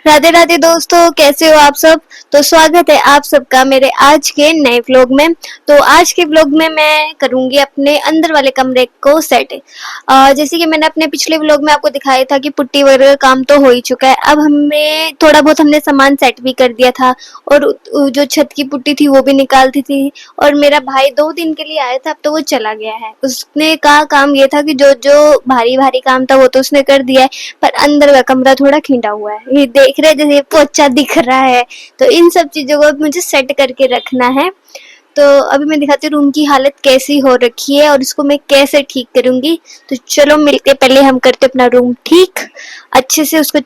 राधे राधे दोस्तों, कैसे हो आप सब। तो स्वागत है आप सबका मेरे आज के नए व्लॉग में। तो आज के व्लॉग में मैं करूंगी अपने अंदर वाले कमरे को सेट। जैसे कि मैंने अपने पिछले व्लॉग में आपको दिखाया था कि पुट्टी वगैरह का काम तो हो ही चुका है। अब हमें थोड़ा बहुत हमने सामान सेट भी कर दिया था और जो छत की पुट्टी थी वो भी निकाल दी थी। और मेरा भाई 2 दिन के लिए आया था, अब तो वो चला गया है। उसने का काम ये था कि जो जो भारी भारी काम था वो तो उसने कर दिया है, पर अंदर का कमरा थोड़ा खिंडा हुआ है। ये देख रहे हैं जैसे पोचा दिख रहा है। तो इन सब चीजों को मुझे सेट करके रखना है। तो अभी मैं दिखाती हूँ रूम की हालत कैसी हो रखी है और इसको मैं कैसे ठीक करूंगी। तो चलो मिलके पहले हम करते अपना रूम ठीक, अच्छे से उसको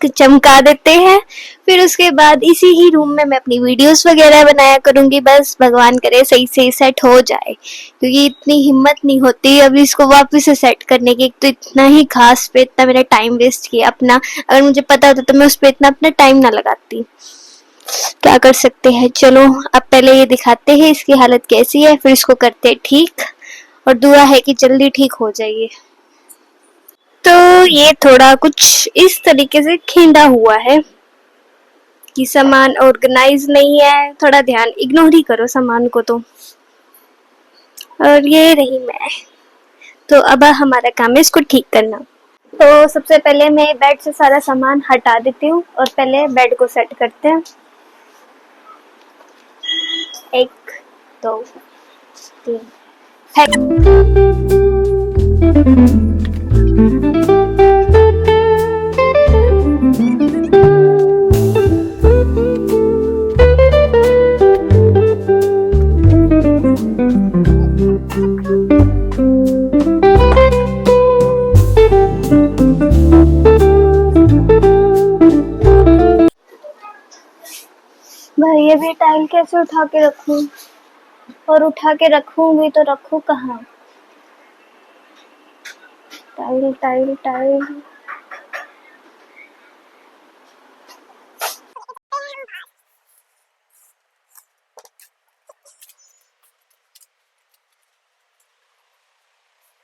चमका देते हैं। फिर उसके बाद इसी ही रूम में मैं अपनी वीडियोस वगैरह बनाया करूंगी। बस भगवान करे सही से सेट हो जाए, क्योंकि इतनी हिम्मत नहीं होती अभी इसको वापस से सेट करने की। तो इतना ही खास पे इतना मैंने टाइम वेस्ट किया अपना। अगर मुझे पता होता तो मैं उस पर इतना अपना टाइम ना लगाती। क्या कर सकते हैं। चलो अब पहले ये दिखाते हैं इसकी हालत कैसी है, फिर इसको करते हैं ठीक। और दुआ है कि जल्दी ठीक हो जाइए। तो ये थोड़ा कुछ इस तरीके से खिंडा हुआ है कि सामान ऑर्गेनाइज नहीं है। थोड़ा ध्यान इग्नोर ही करो सामान को। तो और ये रही मैं। तो अब हमारा काम है इसको ठीक करना। तो सबसे पहले मैं बेड से सारा सामान हटा देती हूँ और पहले बेड को सेट करते हैं। 1 2 3 भाई अभी टाइल कैसे उठा के रखूं, और उठा के रखूंगी तो रखूं कहाँ। Tile tile tile.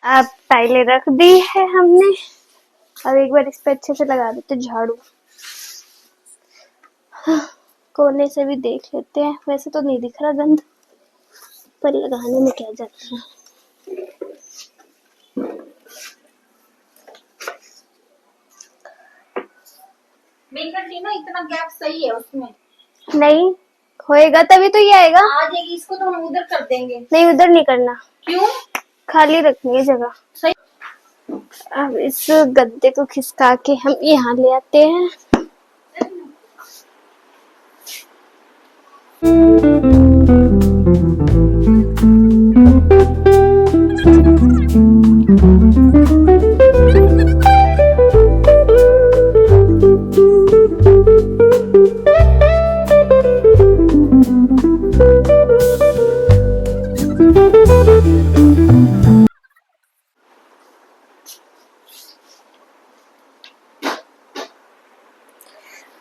अब टाइलें रख दी है हमने। अब एक बार इस पे अच्छे से लगा देते झाड़ू। कोने से भी देख लेते हैं। वैसे तो नहीं दिख रहा गंद, पर लगाने में क्या जाता है। ना इतना गैप सही है उसमें। नहीं होएगा तभी तो ये आएगा। आ जाएगी, इसको तो हम उधर कर देंगे। नहीं उधर नहीं करना। क्यों? खाली रखनी है जगह। सही। अब इस गद्दे को खिसका के हम यहाँ ले आते हैं।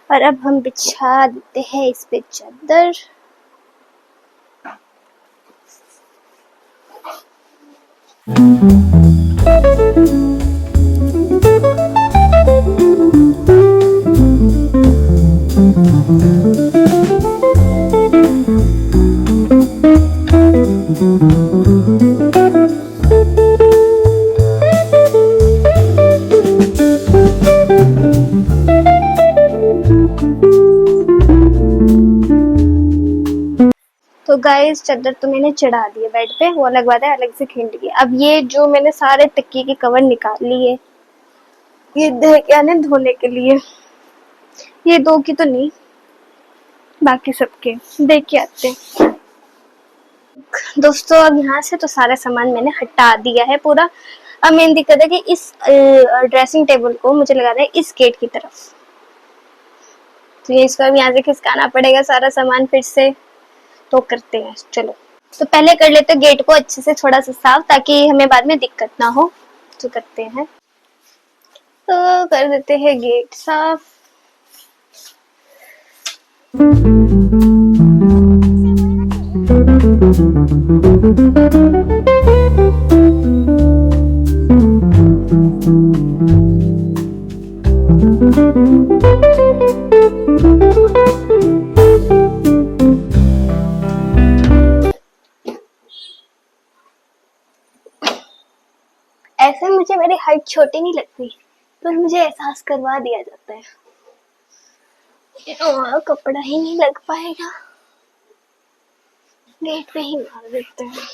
और अब हम बिछा देते हैं इस पे चादर। तो गाइस चादर तो मैंने चढ़ा दी है बेड पे, वो अलग बात है, अलग से खींच दी। अब ये जो मैंने सारे तकिए के कवर निकाल लिए, ये क्या ने धोने के लिए। ये 2 की तो नहीं, बाकी सबके देख के आते हैं। दोस्तों अब यहाँ से तो सारा सामान मैंने हटा दिया है पूरा। अब मेन दिक्कत है कि इस ड्रेसिंग टेबल को मुझे लगाना है इस गेट की तरफ। तो ये इसको अब यहाँ से खिसकाना पड़ेगा सारा सामान फिर से। तो करते हैं चलो। तो पहले कर लेते हैं गेट को अच्छे से थोड़ा सा साफ, ताकि हमें बाद में दिक्कत ना हो। तो करते हैं, तो कर देते हैं गेट साफ। ऐसे मुझे मेरी हाइट छोटी नहीं लगती, पर मुझे एहसास करवा दिया जाता है। कपड़ा ही नहीं लग पाएगा, गेट पे ही मार देते हैं।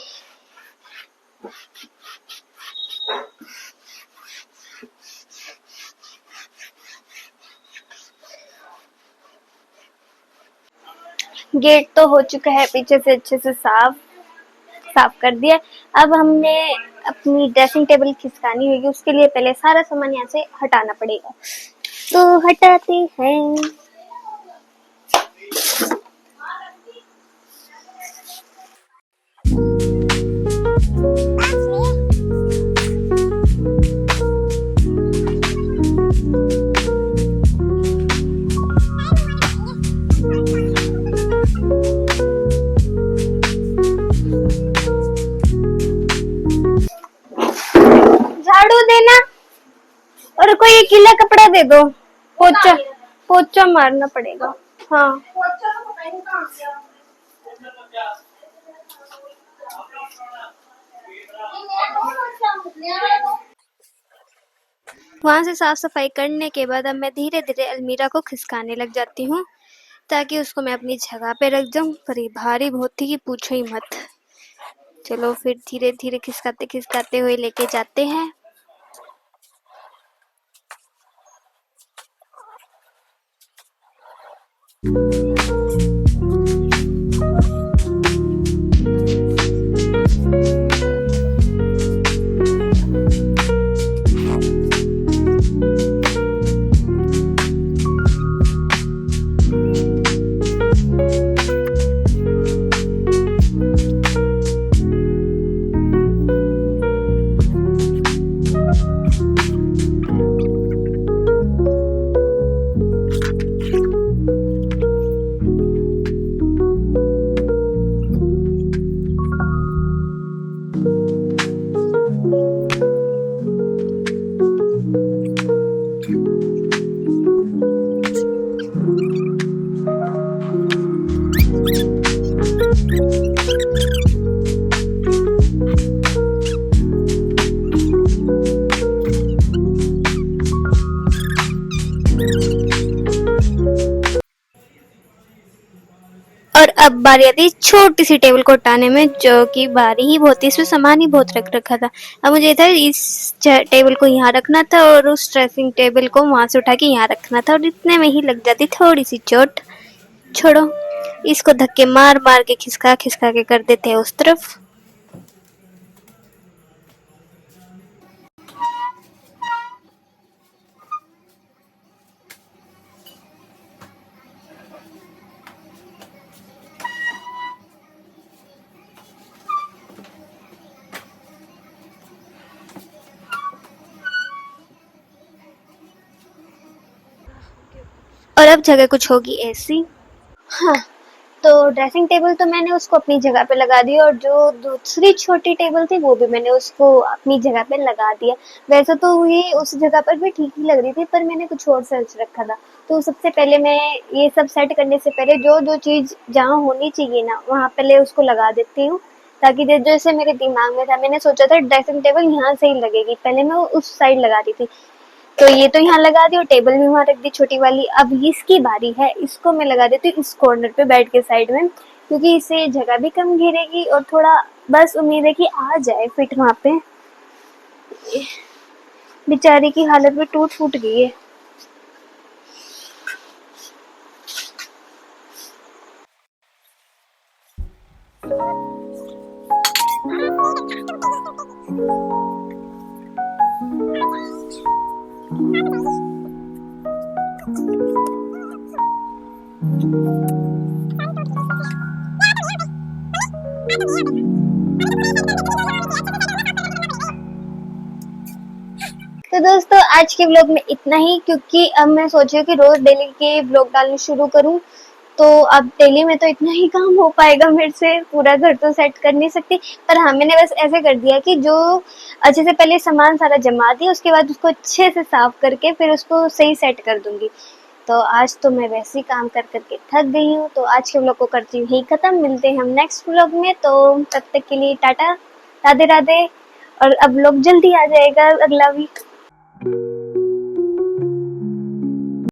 गेट तो हो चुका है पीछे से अच्छे से साफ कर दिया। अब हमने अपनी ड्रेसिंग टेबल खिसकानी होगी, उसके लिए पहले सारा सामान यहाँ से हटाना पड़ेगा, तो हटाते हैं। झाड़ू देना और कोई गीला कपड़ा दे दो, पोछा पोछा मारना पड़ेगा। हाँ वहां से साफ सफाई करने के बाद अब मैं धीरे धीरे अलमीरा को खिसकाने लग जाती हूँ, ताकि उसको मैं अपनी जगह पे रख दूं। पर ये भारी बहुत थी कि पूछो ही मत। चलो फिर धीरे धीरे खिसकाते खिसकाते हुए लेके जाते हैं। और अब बारी आती है छोटी सी टेबल को हटाने में, जो कि बारी ही बहुत थी, इसमें सामान ही बहुत रख रखा था। अब मुझे था इस टेबल को यहाँ रखना था और उस ड्रेसिंग टेबल को वहां से उठा के यहाँ रखना था, और इतने में ही लग जाती थोड़ी सी चोट। छोड़ो, इसको धक्के मार मार के खिसका खिसका के कर देते हैं उस तरफ। और अब जगह कुछ होगी ऐसी। हाँ, तो ड्रेसिंग टेबल तो मैंने उसको अपनी जगह पे लगा दिया, और जो दूसरी छोटी टेबल थी वो भी मैंने उसको अपनी जगह पे लगा दिया। वैसे तो ये उस जगह पर भी ठीक ही लग रही थी, पर मैंने कुछ और सोच रखा था। तो सबसे पहले मैं ये सब सेट करने से पहले जो जो चीज़ जहाँ होनी चाहिए ना, वहाँ पहले उसको लगा देती हूँ, ताकि जैसे मेरे दिमाग में था, मैंने सोचा था ड्रेसिंग टेबल यहाँ से ही लगेगी, पहले मैं उस साइड लगा रही थी। तो ये तो यहाँ लगा दी और टेबल भी वहाँ रख दी छोटी वाली। अब इसकी बारी है, इसको मैं लगा देती हूँ इस कॉर्नर पे बेड के साइड में, क्योंकि इससे जगह भी कम घेरेगी और थोड़ा बस उम्मीद है कि आ जाए फिट वहाँ पे। बेचारी की हालत भी टूट फूट गई है। तो दोस्तों आज के व्लॉग में इतना ही, क्योंकि अब मैं सोची हूँ कि रोज डेली के व्लॉग डालने शुरू करूँ, तो अब डेली में तो इतना ही काम हो पाएगा मेरे से, पूरा घर तो सेट कर नहीं सकती। पर हाँ, मैंने बस ऐसे कर दिया कि जो अच्छे से पहले सामान सारा जमा दिया, उसके बाद उसको अच्छे से साफ करके फिर उसको सही सेट कर दूंगी। तो आज तो मैं वैसे ही काम कर करके थक गई हूँ, तो आज के व्लॉग को करती हूँ यही खत्म। मिलते हैं हम नेक्स्ट व्लॉग में, तो तब तक के लिए टाटा, राधे राधे। और अब व्लॉग जल्दी आ जाएगा, अगला वीक।